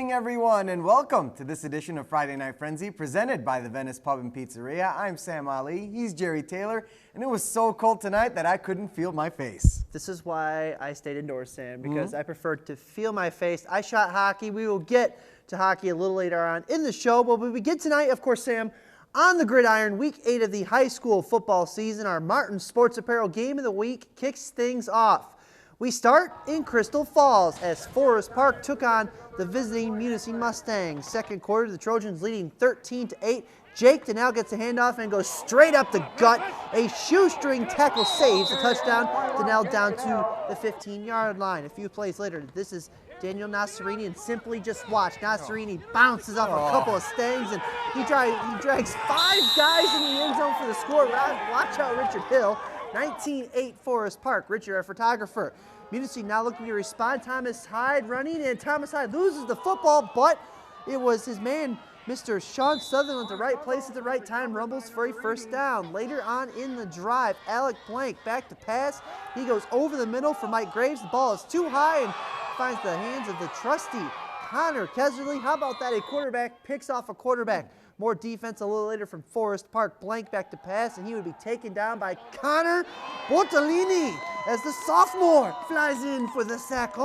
evening, everyone, and welcome to this edition of Friday Night Frenzy, presented by the Venice Pub and Pizzeria. I'm Sam Ali, he's Jerry Taylor, and it was so cold tonight that I couldn't feel my face. This is why I stayed indoors, Sam, because I preferred to feel my face. I shot hockey. We will get to hockey a little later on in the show, but we begin tonight, of course, Sam, on the gridiron, Week 8 of the high school football season. Our Martin Sports Apparel Game of the Week kicks things off. We start in Crystal Falls as Forest Park took on the visiting Munising Mustangs. Second quarter, the Trojans leading 13-8. Jake Donnell gets a handoff and goes straight up the gut. A shoestring tackle saves a touchdown. Donnell down to the 15-yard line. A few plays later, this is Daniel Nasserini, and simply just watch. Nasserini bounces off a couple of Stangs, and he drags 5 guys in the end zone for the score. Watch out, Richard Hill. 19-8 Forest Park. Richard, our photographer. Munising now looking to respond. Thomas Hyde running, and Thomas Hyde loses the football, but it was his man, Mr. Sean Sutherland, at the right place at the right time, rumbles for a first down. Later on in the drive, Alec Blank back to pass. He goes over the middle for Mike Graves. The ball is too high and finds the hands of the trusty Connor Keserly. How about that? A quarterback picks off a quarterback. More defense a little later from Forest Park. Blank back to pass, and he would be taken down by Connor Bortolini as the sophomore flies in for the sack.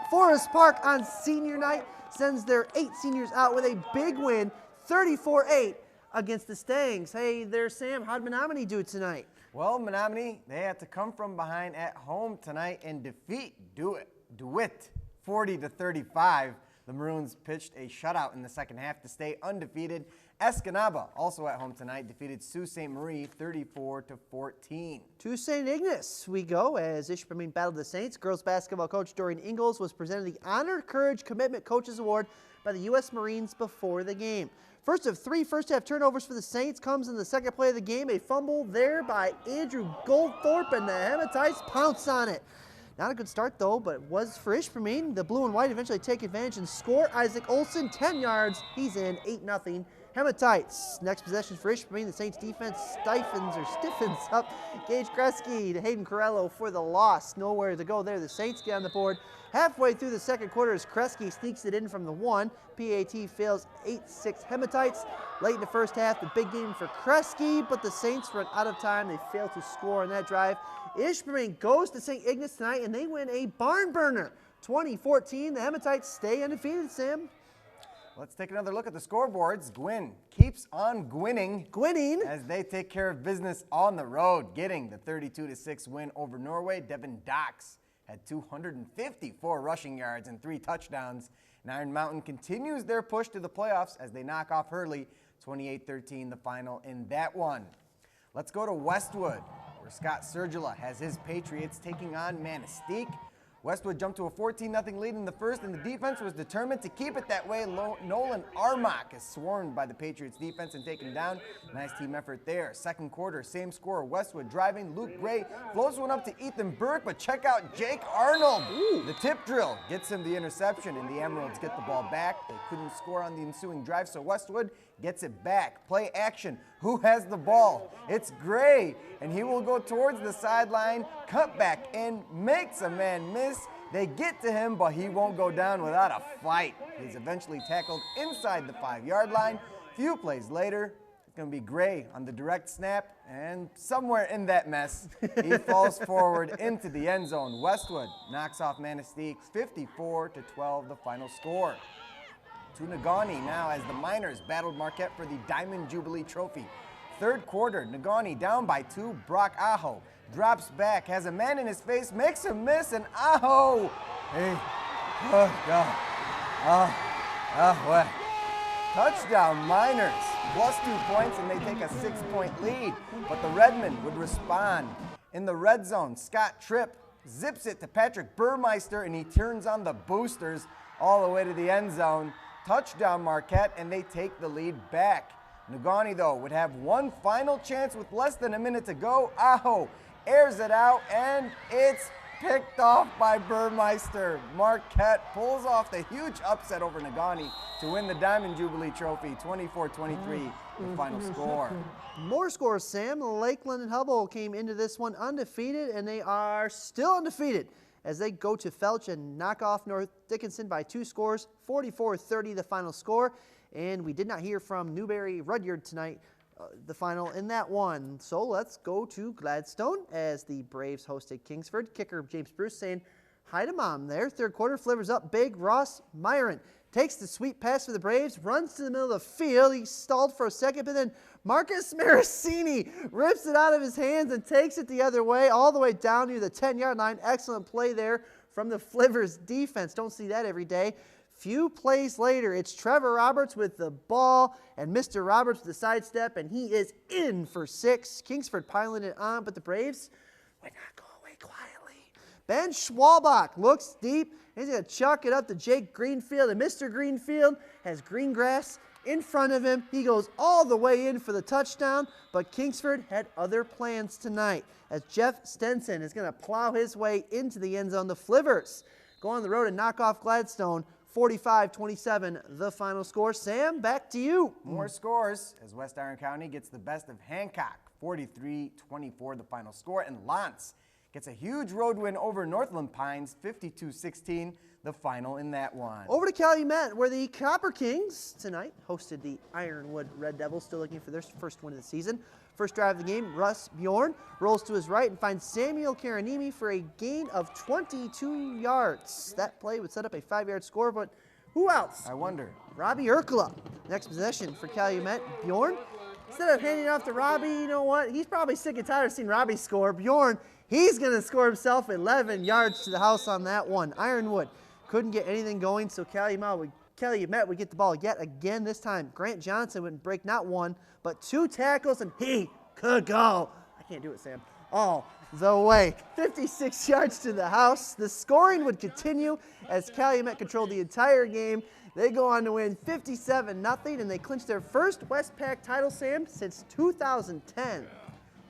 Forest Park on senior night sends their 8 seniors out with a big win, 34-8 against the Stangs. Hey there, Sam. How'd Menominee do tonight? Well, Menominee, they had to come from behind at home tonight and defeat DeWitt 40-35. The Maroons pitched a shutout in the second half to stay undefeated. Escanaba, also at home tonight, defeated Sault Ste. Marie 34-14. To St. Ignace we go as Ishpeming battled the Saints. Girls basketball coach Dorian Ingalls was presented the Honored Courage Commitment Coaches Award by the U.S. Marines before the game. First of 3 first-half turnovers for the Saints comes in the second play of the game. A fumble there by Andrew Goldthorpe, and the Hematites pounce on it. Not a good start, though, but it was for Ishpeming. The blue and white eventually take advantage and score. Isaac Olson, 10 yards. He's in, 8-0. Hematites. Next possession for Ishpeming. The Saints defense stiffens up. Gage Kresge to Hayden Corello for the loss. Nowhere to go there. The Saints get on the board. Halfway through the second quarter as Kresge sneaks it in from the 1. PAT fails 8-6 Hematites. Late in the first half, the big game for Kresge, but the Saints run out of time. They fail to score on that drive. Ishpeming goes to St. Ignace tonight, and they win a barn burner. 2014, the Hematites stay undefeated, Sam. Let's take another look at the scoreboards. Gwynn keeps on gwinning as they take care of business on the road, getting the 32-6 win over Norway. Devin Docks had 254 rushing yards and 3 touchdowns. And Iron Mountain continues their push to the playoffs as they knock off Hurley 28-13, the final in that one. Let's go to Westwood, where Scott Sergula has his Patriots taking on Manistee. Westwood jumped to a 14-0 lead in the first, and the defense was determined to keep it that way. Nolan Armock is swarmed by the Patriots defense and taken down. Nice team effort there. Second quarter, same score. Westwood driving. Luke Gray floats one up to Ethan Burke, but check out Jake Arnold. The tip drill gets him the interception, and the Emeralds get the ball back. They couldn't score on the ensuing drive, so Westwood gets it back. Play action. Who has the ball? It's Gray, and he will go towards the sideline, cut back in, makes a man miss. They get to him, but he won't go down without a fight. He's eventually tackled inside the 5-yard line. Few plays later, it's going to be Gray on the direct snap, and somewhere in that mess, he falls forward into the end zone. Westwood knocks off Manistee 54-12, the final score. To Negaunee now as the Miners battled Marquette for the Diamond Jubilee Trophy. Third quarter, Negaunee down by 2. Brock Aho drops back, has a man in his face, makes a miss, and Aho! Hey, oh God. What? Touchdown Miners, +2 points, and they take a 6-point lead. But the Redmen would respond. In the red zone, Scott Tripp zips it to Patrick Burmeister, and he turns on the boosters all the way to the end zone. Touchdown Marquette, and they take the lead back. Negaunee, though, would have one final chance with less than a minute to go. Aho airs it out, and it's picked off by Burmeister. Marquette pulls off the huge upset over Negaunee to win the Diamond Jubilee Trophy, 24-23, the final score. More scores, Sam. Lakeland and Hubble came into this one undefeated, and they are still undefeated as they go to Felch and knock off North Dickinson by 2 scores, 44-30 the final score. And we did not hear from Newberry Rudyard tonight, the final in that one. So let's go to Gladstone as the Braves hosted Kingsford. Kicker James Bruce saying hi to Mom there. Third quarter, Flivers up big. Ross Myron takes the sweet pass for the Braves, runs to the middle of the field. He stalled for a second, but then Marcus Maracini rips it out of his hands and takes it the other way, all the way down near the 10-yard line. Excellent play there from the Flivers defense. Don't see that every day. Few plays later, it's Trevor Roberts with the ball and Mr. Roberts with the sidestep, and he is in for 6. Kingsford piling it on, but the Braves would not go away quietly. Ben Schwalbach looks deep. He's going to chuck it up to Jake Greenfield, and Mr. Greenfield has green grass in front of him. He goes all the way in for the touchdown, but Kingsford had other plans tonight as Jeff Stenson is going to plow his way into the end zone. The Flivers go on the road and knock off Gladstone. 45-27 the final score. Sam, back to you. More scores as West Iron County gets the best of Hancock. 43-24 the final score. And Lance gets a huge road win over Northland Pines. 52-16 the final in that one. Over to Calumet, where the Copper Kings tonight hosted the Ironwood Red Devils, still looking for their first win of the season. First drive of the game, Russ Bjorn rolls to his right and finds Samuel Karanimi for a gain of 22 yards. That play would set up a 5-yard score, but who else? I wonder. Robbie Urkela. Next possession for Calumet. Bjorn, instead of handing it off to Robbie, you know what? He's probably sick and tired of seeing Robbie score. Bjorn, he's going to score himself 11 yards to the house on that one. Ironwood couldn't get anything going, so Calumet would get the ball yet again. This time, Grant Johnson would break not 1, but 2 tackles, and he could go. I can't do it, Sam. All the way. 56 yards to the house. The scoring would continue as Calumet controlled the entire game. They go on to win 57-0, and they clinch their first Westpac title, Sam, since 2010.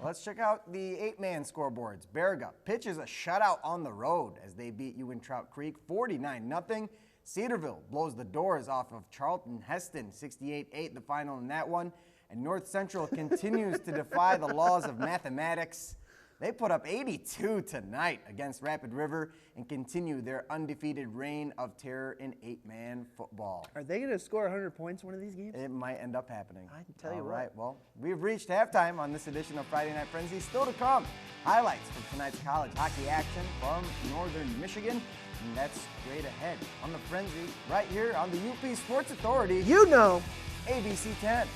Let's check out the 8-man scoreboards. Baraga pitches a shutout on the road as they beat Uintraut Creek 49-0. Cedarville blows the doors off of Charlton Heston 68-8 the final in that one. And North Central continues to defy the laws of mathematics. They put up 82 tonight against Rapid River and continue their undefeated reign of terror in 8-man football. Are they going to score 100 points one of these games? It might end up happening. I can tell you All what. right, well, we've reached halftime on this edition of Friday Night Frenzy. Still to come, highlights from tonight's college hockey action from Northern Michigan. And that's straight ahead on the Frenzy right here on the UP Sports Authority. You know. ABC 10.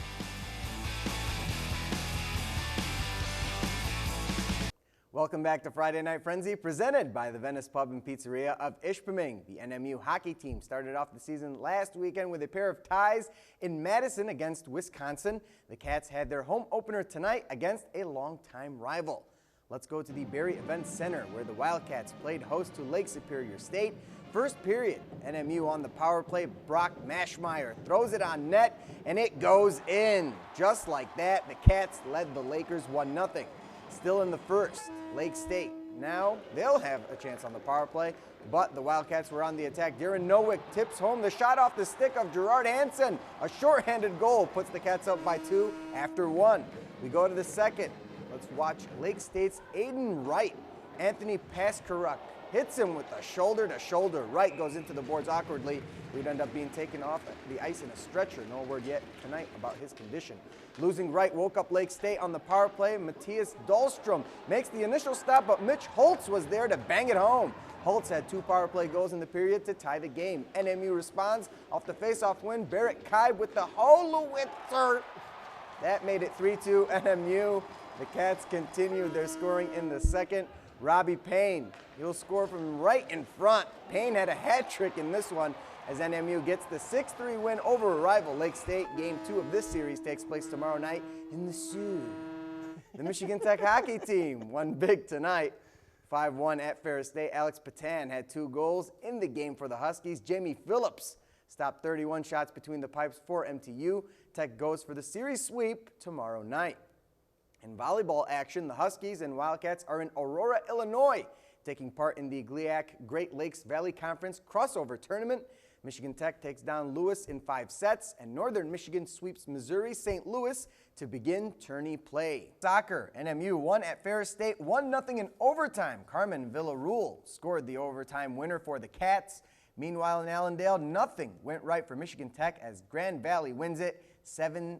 Welcome back to Friday Night Frenzy, presented by the Venice Pub and Pizzeria of Ishpeming. The NMU hockey team started off the season last weekend with a pair of ties in Madison against Wisconsin. The Cats had their home opener tonight against a longtime rival. Let's go to the Berry Events Center, where the Wildcats played host to Lake Superior State. First period, NMU on the power play. Brock Mashmeyer throws it on net, and it goes in. Just like that, the Cats led the Lakers 1-0. Still in the first, Lake State. Now they'll have a chance on the power play, but the Wildcats were on the attack. Darren Nowick tips home the shot off the stick of Gerard Hansen. A shorthanded goal puts the Cats up by 2 after 1. We go to the second. Let's watch Lake State's Aiden Wright. Anthony Paskaruk hits him with a shoulder-to-shoulder. Wright goes into the boards awkwardly. We'd end up being taken off the ice in a stretcher. No word yet tonight about his condition. Losing Wright woke up Lake State on the power play. Matthias Dahlstrom makes the initial stop, but Mitch Holtz was there to bang it home. Holtz had 2 power play goals in the period to tie the game. NMU responds off the face-off win. Barrett Kaib with the Holowitzer. That made it 3-2 NMU. The Cats continued their scoring in the second. Robbie Payne, he'll score from right in front. Payne had a hat trick in this one as NMU gets the 6-3 win over a rival Lake State. Game 2 of this series takes place tomorrow night in the Sioux. The Michigan Tech hockey team won big tonight, 5-1 at Ferris State. Alex Patan had 2 goals in the game for the Huskies. Jamie Phillips stopped 31 shots between the pipes for MTU. Tech goes for the series sweep tomorrow night. In volleyball action, the Huskies and Wildcats are in Aurora, Illinois, taking part in the GLIAC Great Lakes Valley Conference crossover tournament. Michigan Tech takes down Lewis in 5 sets, and Northern Michigan sweeps Missouri St. Louis to begin tourney play. Soccer, NMU won at Ferris State 1-0 in overtime. Carmen Villarreal scored the overtime winner for the Cats. Meanwhile, in Allendale, nothing went right for Michigan Tech as Grand Valley wins it 7-0.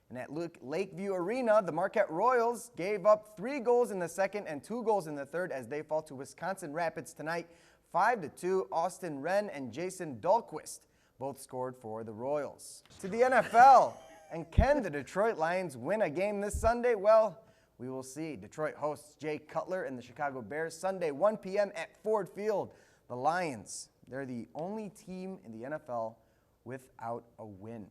And at Lakeview Arena, the Marquette Royals gave up 3 goals in the second and 2 goals in the third as they fall to Wisconsin Rapids tonight, 5-2. Austin Wren and Jason Dahlquist both scored for the Royals. To the NFL, and can the Detroit Lions win a game this Sunday? Well, we will see. Detroit hosts Jay Cutler and the Chicago Bears Sunday, 1 p.m. at Ford Field. The Lions, they're the only team in the NFL without a win.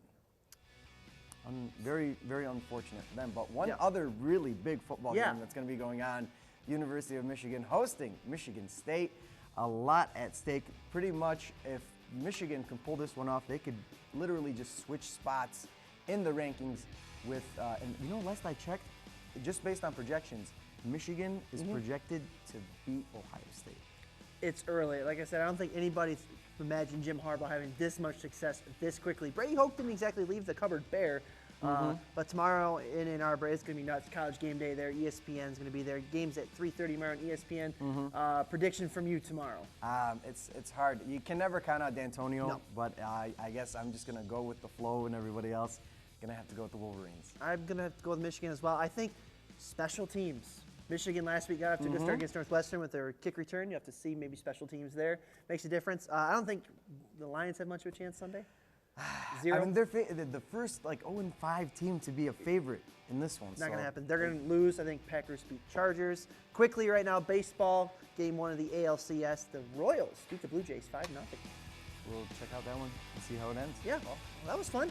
Very, very unfortunate for them. But one other really big football game that's going to be going on, University of Michigan hosting Michigan State. A lot at stake. Pretty much if Michigan can pull this one off, they could literally just switch spots in the rankings with, and you know, last I checked, just based on projections, Michigan is projected to beat Ohio State. It's early. Like I said, I don't think anybody's imagined Jim Harbaugh having this much success this quickly. Brady Hoke didn't exactly leave the cupboard bare. But tomorrow in Ann Arbor, it's going to be nuts. College game day there. ESPN's going to be there. Games at 3:30 tomorrow on ESPN. Prediction from you tomorrow? It's hard. You can never count out D'Antonio, but I guess I'm just going to go with the flow and everybody else. Going to have to go with the Wolverines. I'm going to have to go with Michigan as well. I think special teams. Michigan last week got off to a good start against Northwestern with their kick return. You have to see maybe special teams there. Makes a difference. I don't think the Lions have much of a chance Sunday. 0. I mean, they're the first like 0-5 team to be a favorite in this one. Not going to happen. They're going to lose. I think Packers beat Chargers. Quickly right now, baseball, game 1 of the ALCS. The Royals beat the Blue Jays 5-0. We'll check out that one and see how it ends. Yeah, well, that was fun.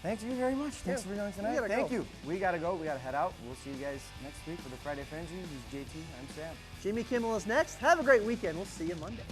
Thank you very much. Thanks for joining tonight. Thank you. We got to go. We got to head out. We'll see you guys next week for the Friday Frenzy. This is JT. I'm Sam. Jimmy Kimmel is next. Have a great weekend. We'll see you Monday.